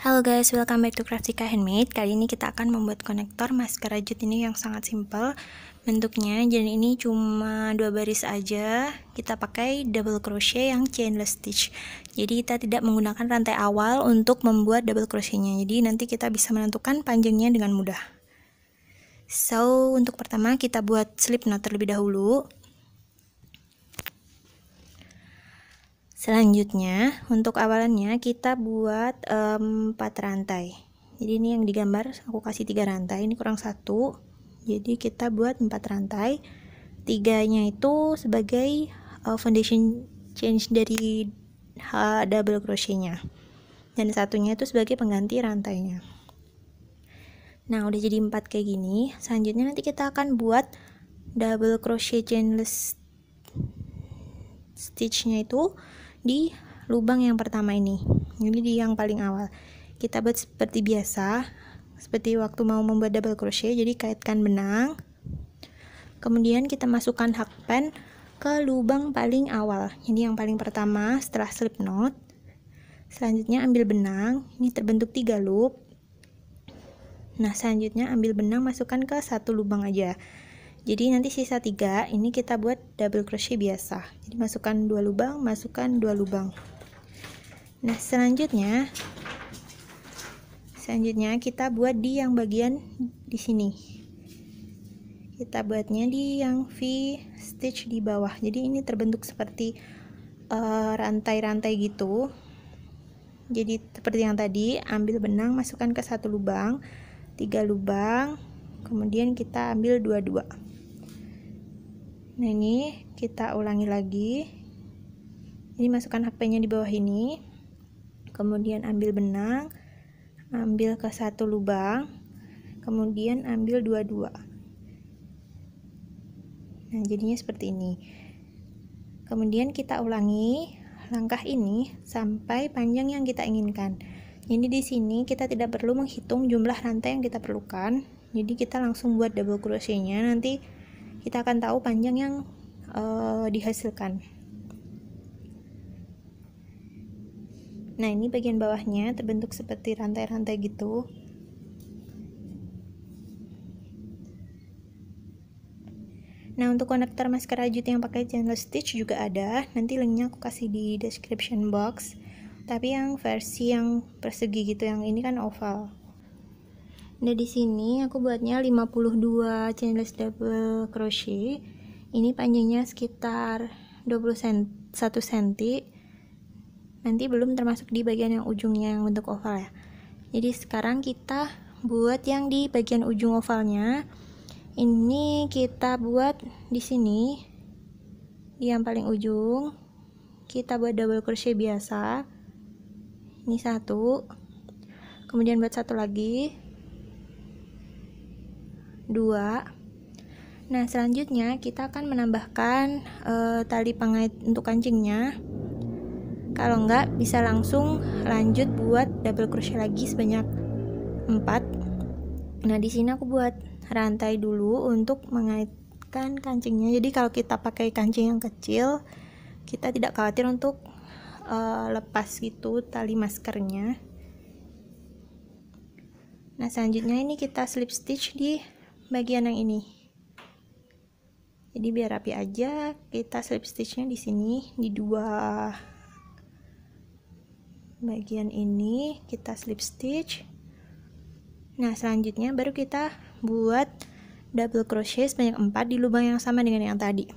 Halo guys, welcome back to Craftika Handmade. Kali ini kita akan membuat konektor masker rajut ini yang sangat simpel bentuknya. Jadi ini cuma 2 baris aja. Kita pakai double crochet yang chainless stitch. Jadi kita tidak menggunakan rantai awal untuk membuat double crochetnya. Jadi nanti kita bisa menentukan panjangnya dengan mudah. So, untuk pertama kita buat slip knot terlebih dahulu. Selanjutnya, untuk awalannya kita buat 4 rantai. Jadi ini yang digambar, aku kasih 3 rantai, ini kurang 1. Jadi kita buat 4 rantai. 3-nya itu sebagai foundation change dari double crochetnya. Dan 1-nya itu sebagai pengganti rantainya. Nah, udah jadi 4 kayak gini. Selanjutnya nanti kita akan buat double crochet chainless stitchnya itu di lubang yang pertama ini di yang paling awal. Kita buat seperti biasa, seperti waktu mau membuat double crochet. Jadi kaitkan benang, kemudian kita masukkan hakpen ke lubang paling awal, jadi yang paling pertama setelah slip knot. Selanjutnya ambil benang, ini terbentuk 3 loop. Nah, selanjutnya ambil benang, masukkan ke 1 lubang aja. Jadi nanti sisa 3 ini kita buat double crochet biasa. Jadi masukkan 2 lubang, masukkan 2 lubang. Nah, selanjutnya kita buat di yang bagian di sini. Kita buatnya di yang V stitch di bawah. Jadi ini terbentuk seperti rantai-rantai gitu. Jadi seperti yang tadi, ambil benang, masukkan ke 1 lubang, 3 lubang, kemudian kita ambil 2-2. Nah, ini kita ulangi lagi. Ini masukkan hakpennya di bawah ini, kemudian ambil benang, ambil ke 1 lubang, kemudian ambil 2-2. Nah, jadinya seperti ini. Kemudian kita ulangi langkah ini sampai panjang yang kita inginkan. Jadi di sini kita tidak perlu menghitung jumlah rantai yang kita perlukan. Jadi kita langsung buat double crochetnya. Nanti kita akan tahu panjang yang dihasilkan. Nah, ini bagian bawahnya terbentuk seperti rantai-rantai gitu. Nah, untuk konektor masker rajut yang pakai chainless stitch juga ada. Nanti linknya aku kasih di description box. Tapi yang versi yang persegi gitu, yang ini kan oval. Nah, di sini aku buatnya 52 chainless double crochet. Ini panjangnya sekitar 21 cm. Nanti belum termasuk di bagian yang ujungnya yang bentuk oval ya. Jadi sekarang kita buat yang di bagian ujung ovalnya. Ini kita buat di sini, di yang paling ujung. Kita buat double crochet biasa. Ini 1. Kemudian buat 1 lagi. 2. Nah, selanjutnya kita akan menambahkan tali pengait untuk kancingnya. Kalau enggak, bisa langsung lanjut buat double crochet lagi sebanyak 4. Nah, di sini aku buat rantai dulu untuk mengaitkan kancingnya. Jadi kalau kita pakai kancing yang kecil, kita tidak khawatir untuk lepas gitu tali maskernya. Nah, selanjutnya ini kita slip stitch di bagian yang ini. Jadi biar rapi aja, kita slip stitchnya di sini, di 2 bagian ini kita slip stitch. Nah, selanjutnya baru kita buat double crochet sebanyak 4 di lubang yang sama dengan yang tadi.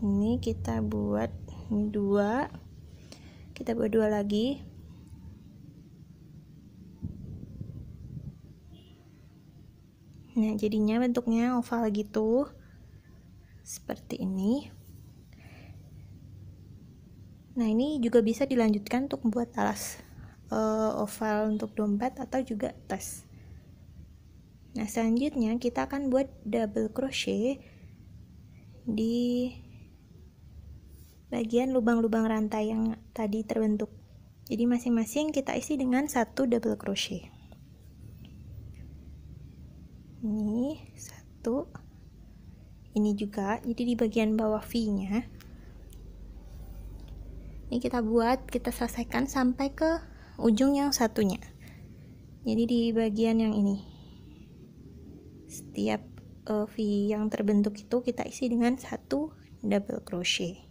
Ini kita buat ini 2, kita buat 2 lagi. Nah, jadinya bentuknya oval gitu, seperti ini. Nah, ini juga bisa dilanjutkan untuk membuat talas oval untuk dompet atau juga tas. Nah, selanjutnya kita akan buat double crochet di bagian lubang-lubang rantai yang tadi terbentuk. Jadi masing-masing kita isi dengan 1 double crochet. Ini 1, ini juga. Jadi di bagian bawah V-nya Ini kita selesaikan sampai ke ujung yang satunya. Jadi di bagian yang ini, setiap V yang terbentuk itu kita isi dengan 1 double crochet.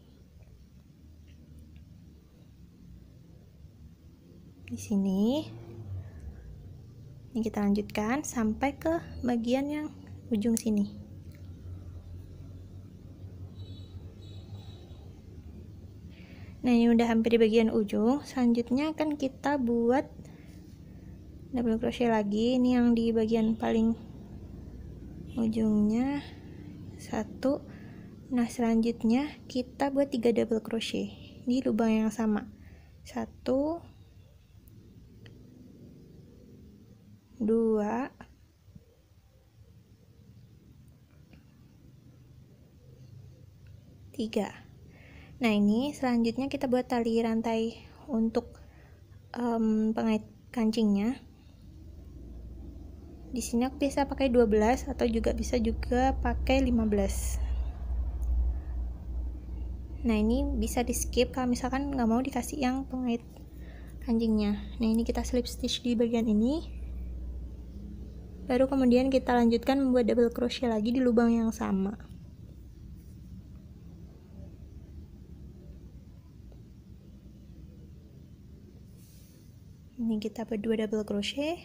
Di sini. Ini kita lanjutkan sampai ke bagian yang ujung sini. Nah, ini udah hampir di bagian ujung. Selanjutnya akan kita buat double crochet lagi. Ini yang di bagian paling ujungnya 1. Nah, selanjutnya kita buat 3 double crochet di lubang yang sama. 1, 2, 3. Nah, ini selanjutnya kita buat tali rantai untuk pengait kancingnya. Di sini aku biasa pakai 12 atau bisa pakai 15. Nah, ini bisa di skip kalau misalkan nggak mau dikasih yang pengait kancingnya. Nah, ini kita slip stitch di bagian ini. Baru kemudian kita lanjutkan membuat double crochet lagi di lubang yang sama. Ini kita buat 2 double crochet.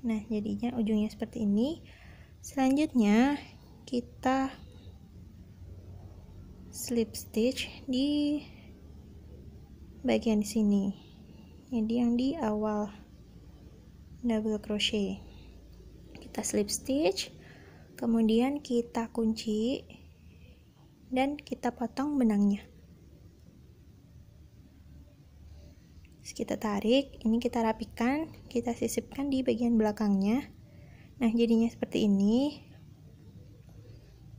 Nah, jadinya ujungnya seperti ini. Selanjutnya kita slip stitch di bagian sini. Jadi yang di awal double crochet. Kita slip stitch, kemudian kita kunci dan kita potong benangnya. Kita tarik, ini kita rapikan, kita sisipkan di bagian belakangnya. Nah, jadinya seperti ini.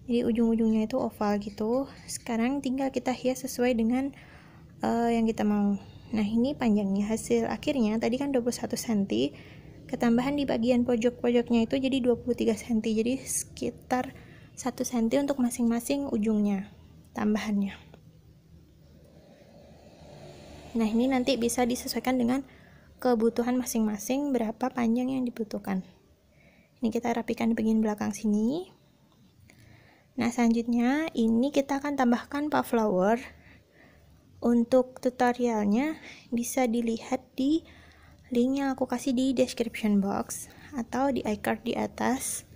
Jadi ujung-ujungnya itu oval gitu. Sekarang tinggal kita hias sesuai dengan yang kita mau. Nah, ini panjangnya. Hasil akhirnya tadi kan 21 cm, ketambahan di bagian pojok-pojoknya itu jadi 23 cm. Jadi sekitar 1 cm untuk masing-masing ujungnya tambahannya. Nah, ini nanti bisa disesuaikan dengan kebutuhan masing-masing berapa panjang yang dibutuhkan. Ini kita rapikan di bagian belakang sini. Nah, selanjutnya ini kita akan tambahkan puff flower. Untuk tutorialnya bisa dilihat di link yang aku kasih di description box atau di iCard di atas.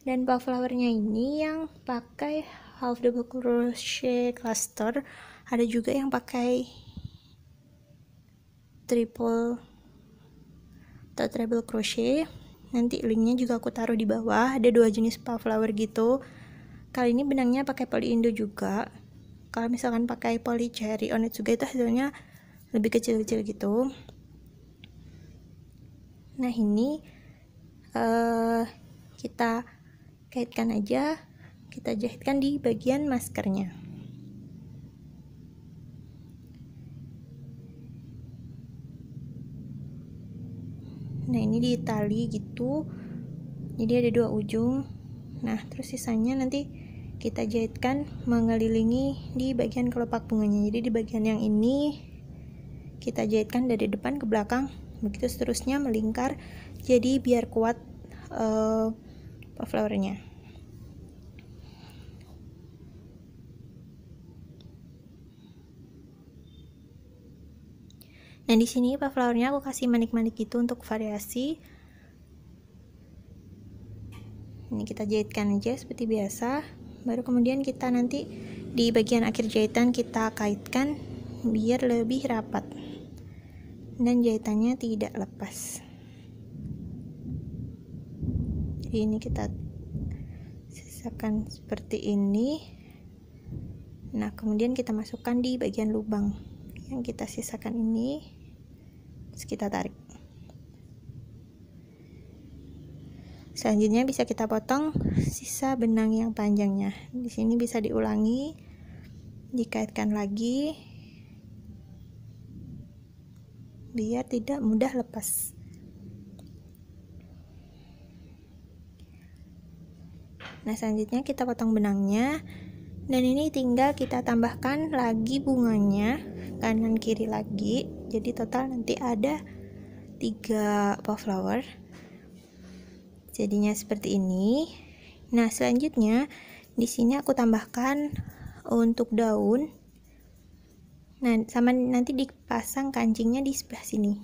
Dan puff flowernya ini yang pakai half double crochet cluster, ada juga yang pakai triple atau treble crochet. Nanti linknya juga aku taruh di bawah. Ada 2 jenis puff flower gitu. Kali ini benangnya pakai poly indo juga. Kalau misalkan pakai poly cherry on it juga itu hasilnya lebih kecil-kecil gitu. Nah, ini kita kaitkan aja, kita jahitkan di bagian maskernya. Nah, ini di tali gitu, jadi ada 2 ujung. Nah, terus sisanya nanti kita jahitkan mengelilingi di bagian kelopak bunganya. Jadi di bagian yang ini kita jahitkan dari depan ke belakang, begitu seterusnya melingkar, jadi biar kuat puff flowernya. Nah, di sini puff flowernya aku kasih manik-manik gitu untuk variasi. Ini kita jahitkan aja seperti biasa. Baru kemudian kita nanti di bagian akhir jahitan kita kaitkan biar lebih rapat dan jahitannya tidak lepas. Jadi ini kita sisakan seperti ini. Nah, kemudian kita masukkan di bagian lubang yang kita sisakan ini, terus kita tarik. Selanjutnya bisa kita potong sisa benang yang panjangnya. Di sini bisa diulangi, dikaitkan lagi biar tidak mudah lepas. Nah, selanjutnya kita potong benangnya. Dan ini tinggal kita tambahkan lagi bunganya kanan kiri lagi, jadi total nanti ada 3 pot flower. Jadinya seperti ini. Nah, selanjutnya di sini aku tambahkan untuk daun. Nah, sama nanti dipasang kancingnya di sebelah sini.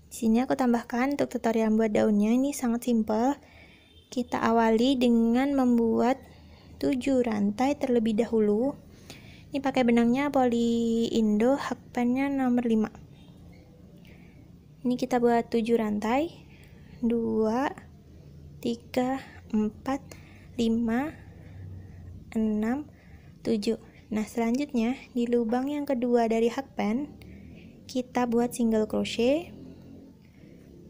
Di sini aku tambahkan untuk tutorial buat daunnya, ini sangat simpel. Kita awali dengan membuat 7 rantai terlebih dahulu. Ini pakai benangnya Poly Indo, hakpannya nomor 5. Ini kita buat 7 rantai. 2 3 4 5 6 7. Nah, selanjutnya di lubang yang kedua dari hakpan kita buat single crochet.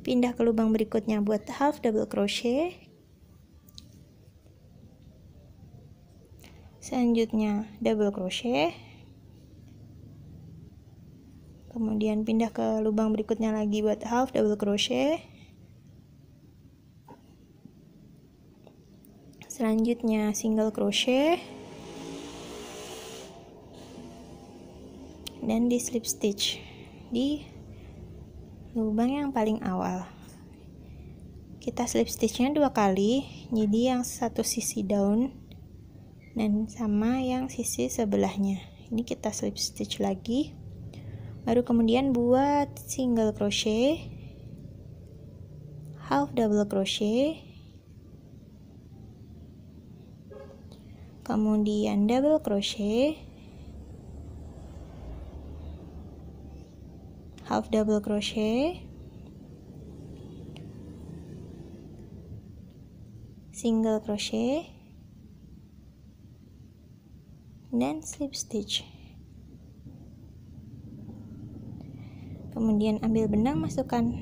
Pindah ke lubang berikutnya buat half double crochet. Selanjutnya double crochet, kemudian pindah ke lubang berikutnya lagi buat half double crochet. Selanjutnya single crochet dan di slip stitch di lubang yang paling awal. Kita slip stitchnya 2 kali, jadi yang satu sisi daun dan sama yang sisi sebelahnya. Ini kita slip stitch lagi, baru kemudian buat single crochet, half double crochet, kemudian double crochet, half double crochet, single crochet, dan slip stitch. Kemudian ambil benang, masukkan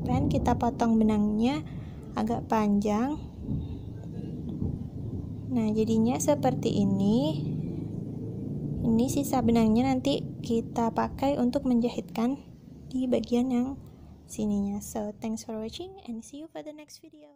pen, kita potong benangnya agak panjang. Nah, jadinya seperti ini. Ini sisa benangnya nanti kita pakai untuk menjahitkan di bagian yang sininya. So, thanks for watching and see you for the next video.